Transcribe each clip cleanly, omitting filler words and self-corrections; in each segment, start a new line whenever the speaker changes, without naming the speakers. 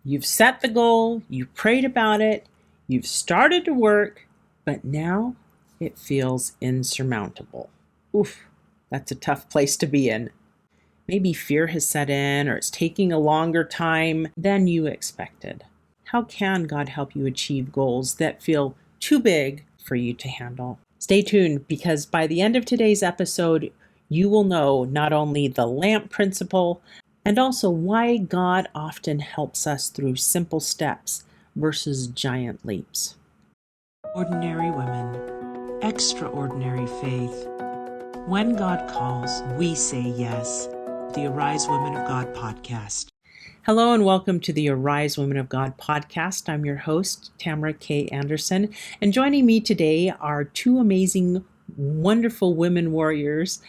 You've set the goal, you've prayed about it, you've started to work, but now it feels insurmountable. Oof, that's a tough place to be in. Maybe fear has set in or it's taking a longer time than you expected. How can God help you achieve goals that feel too big for you to handle? Stay tuned, because by the end of today's episode, you will know not only the lamp principle and also why God often helps us through simple steps versus giant leaps. Ordinary women, extraordinary faith. When God calls, we say yes. The Arise Women of God podcast. Hello and welcome to the Arise Women of God podcast. I'm your host, Tamara K. Anderson, and joining me today are two amazing, wonderful women warriors,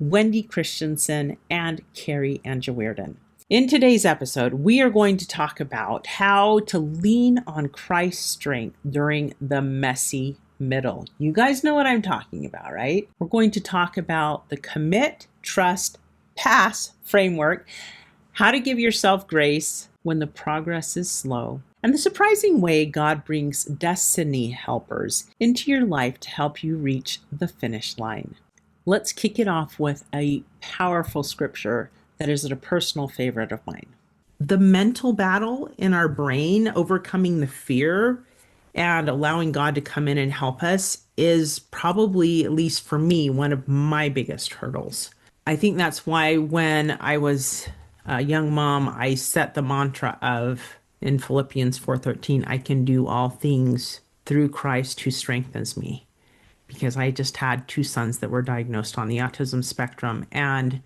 Wendi Christensen and Kari Anjewierden. In today's episode, we are going to talk about how to lean on Christ's strength during the messy middle. You guys know what I'm talking about, right? We're going to talk about the commit, trust, pass framework, how to give yourself grace when the progress is slow, and the surprising way God brings destiny helpers into your life to help you reach the finish line. Let's kick it off with a powerful scripture that is a personal favorite of mine. The mental battle in our brain, overcoming the fear and allowing God to come in and help us, is probably, at least for me, one of my biggest hurdles. I think that's why when I was a young mom, I set the mantra of, in Philippians 4:13, I can do all things through Christ who strengthens me. Because I just had two sons that were diagnosed on the autism spectrum. And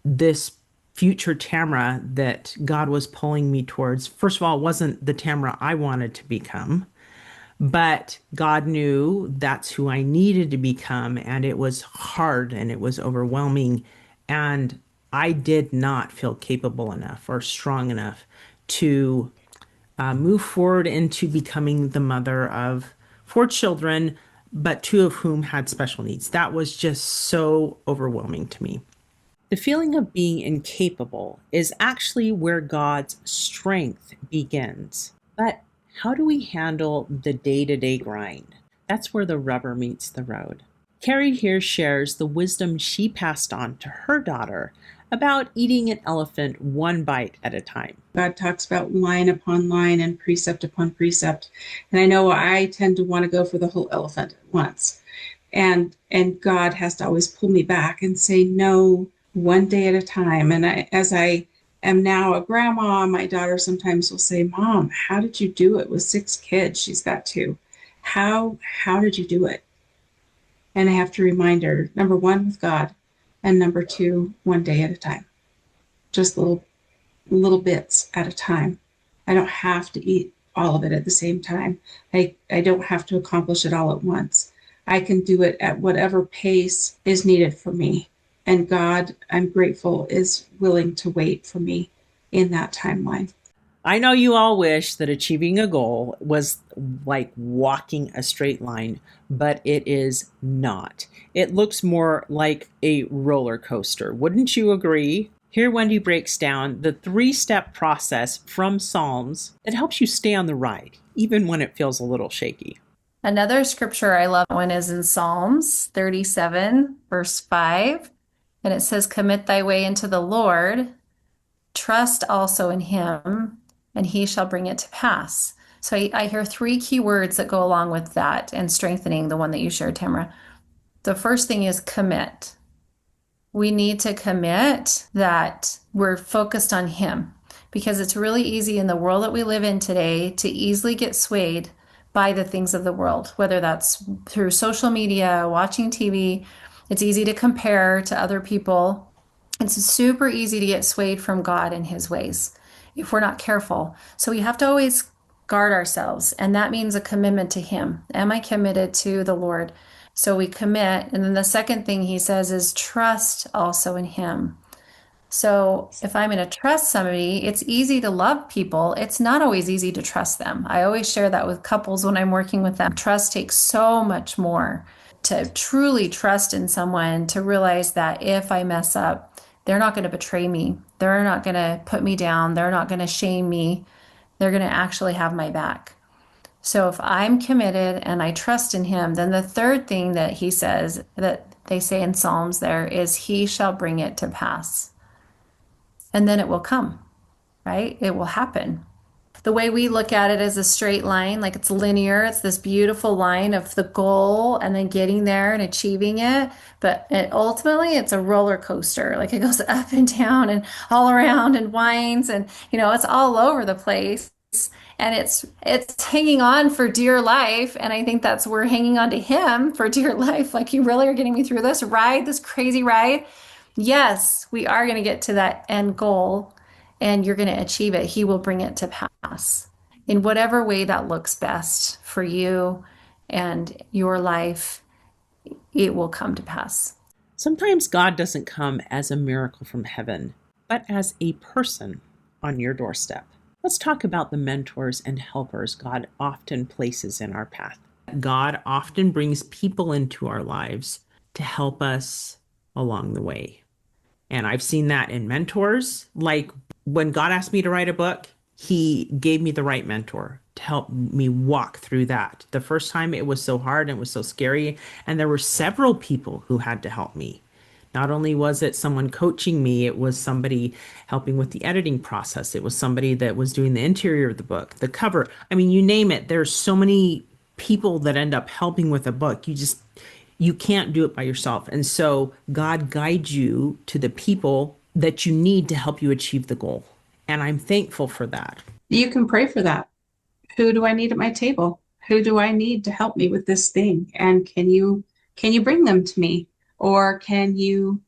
this future Tamara that God was pulling me towards, first of all, it wasn't the Tamara I wanted to become, but God knew that's who I needed to become. And it was hard and it was overwhelming. And I did not feel capable enough or strong enough to move forward into becoming the mother of 4 children, but 2 of whom had special needs. That was just so overwhelming to me. The feeling of being incapable is actually where God's strength begins. But how do we handle the day-to-day grind? That's where the rubber meets the road. Kari here shares the wisdom she passed on to her daughter about eating an elephant one bite at a time.
God talks about line upon line and precept upon precept. And I know I tend to want to go for the whole elephant at once. And God has to always pull me back and say, no, one day at a time. And as I am now a grandma, my daughter sometimes will say, Mom, how did you do it with 6 kids? She's got 2. How did you do it? And I have to remind her, number 1, with God, and number 2, one day at a time. Just little bits at a time. I don't have to eat all of it at the same time. I don't have to accomplish it all at once. I can do it at whatever pace is needed for me. And God, I'm grateful, is willing to wait for me in that timeline.
I know you all wish that achieving a goal was like walking a straight line, but it is not. It looks more like a roller coaster. Wouldn't you agree? Here, Wendi breaks down the 3-step process from Psalms that helps you stay on the ride, even when it feels a little shaky.
Another scripture I love one is in Psalms 37, verse 5. And it says, commit thy way into the Lord, trust also in him, and he shall bring it to pass. So I hear 3 key words that go along with that and strengthening the one that you shared, Tamara. The first thing is commit. We need to commit that we're focused on him, because it's really easy in the world that we live in today to easily get swayed by the things of the world, whether that's through social media, watching TV. It's easy to compare to other people. It's super easy to get swayed from God and his ways if we're not careful. So we have to always guard ourselves. And that means a commitment to him. Am I committed to the Lord? So we commit. And then the second thing he says is trust also in him. So if I'm going to trust somebody, it's easy to love people. It's not always easy to trust them. I always share that with couples when I'm working with them. Trust takes so much more. To truly trust in someone, to realize that if I mess up, they're not going to betray me. They're not going to put me down. They're not going to shame me. they're going to actually have my back. So if I'm committed and I trust in him, then the third thing that he says, that they say in Psalms there, is he shall bring it to pass. And then it will come, right? It will happen. The way we look at it is a straight line, like it's linear. It's this beautiful line of the goal and then getting there and achieving it. But ultimately, it's a roller coaster. Like it goes up and down and all around and winds, and it's all over the place. And it's hanging on for dear life. And I think we're hanging on to him for dear life. Like, you really are getting me through this ride, this crazy ride. Yes, we are going to get to that end goal, and you're going to achieve it. He will bring it to pass in whatever way that looks best for you and your life. It will come to pass.
Sometimes God doesn't come as a miracle from heaven, but as a person on your doorstep. Let's talk about the mentors and helpers God often places in our path. God often brings people into our lives to help us along the way. And I've seen that in mentors. Like when God asked me to write a book, he gave me the right mentor to help me walk through that. The first time it was so hard and it was so scary. And there were several people who had to help me. Not only was it someone coaching me, it was somebody helping with the editing process. It was somebody that was doing the interior of the book, the cover. I mean, you name it. There's so many people that end up helping with a book. You can't do it by yourself. And so God guides you to the people that you need to help you achieve the goal. And I'm thankful for that.
You can pray for that. Who do I need at my table? Who do I need to help me with this thing? And can you bring them to me? Or can you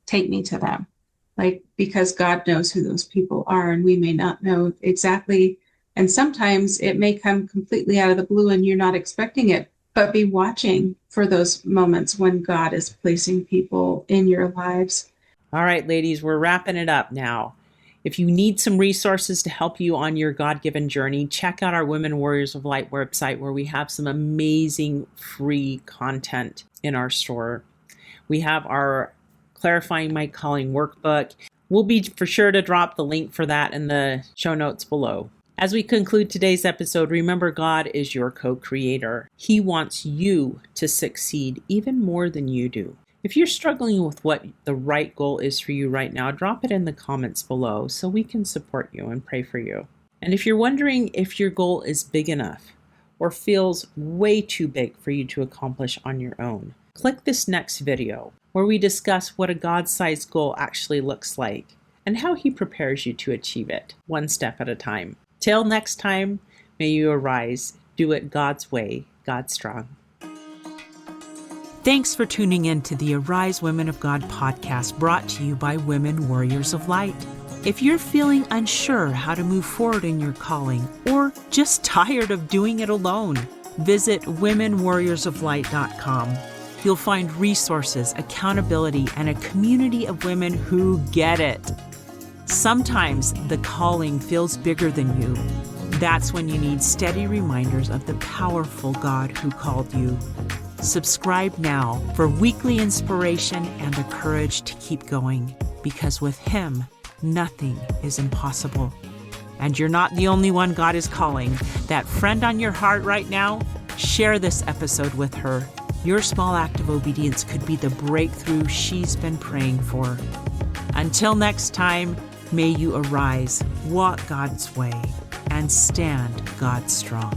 take me to them? Because God knows who those people are, and we may not know exactly. And sometimes it may come completely out of the blue and you're not expecting it, but be watching for those moments when God is placing people in your lives.
All right, ladies, we're wrapping it up now. If you need some resources to help you on your God-given journey, check out our Women Warriors of Light website, where we have some amazing free content in our store. We have our Clarifying My Calling workbook. We'll be for sure to drop the link for that in the show notes below. As we conclude today's episode, remember, God is your co-creator. He wants you to succeed even more than you do. If you're struggling with what the right goal is for you right now, drop it in the comments below so we can support you and pray for you. And if you're wondering if your goal is big enough or feels way too big for you to accomplish on your own, click this next video where we discuss what a God-sized goal actually looks like and how he prepares you to achieve it, one step at a time. Till next time, may you arise, do it God's way, God strong. Thanks for tuning in to the Arise Women of God podcast, brought to you by Women Warriors of Light. If you're feeling unsure how to move forward in your calling, or just tired of doing it alone, visit womenwarriorsoflight.com. You'll find resources, accountability, and a community of women who get it. Sometimes the calling feels bigger than you. That's when you need steady reminders of the powerful God who called you. Subscribe now for weekly inspiration and the courage to keep going, because with Him, nothing is impossible. And you're not the only one God is calling. That friend on your heart right now, share this episode with her. Your small act of obedience could be the breakthrough she's been praying for. Until next time, may you arise, walk God's way, and stand God strong.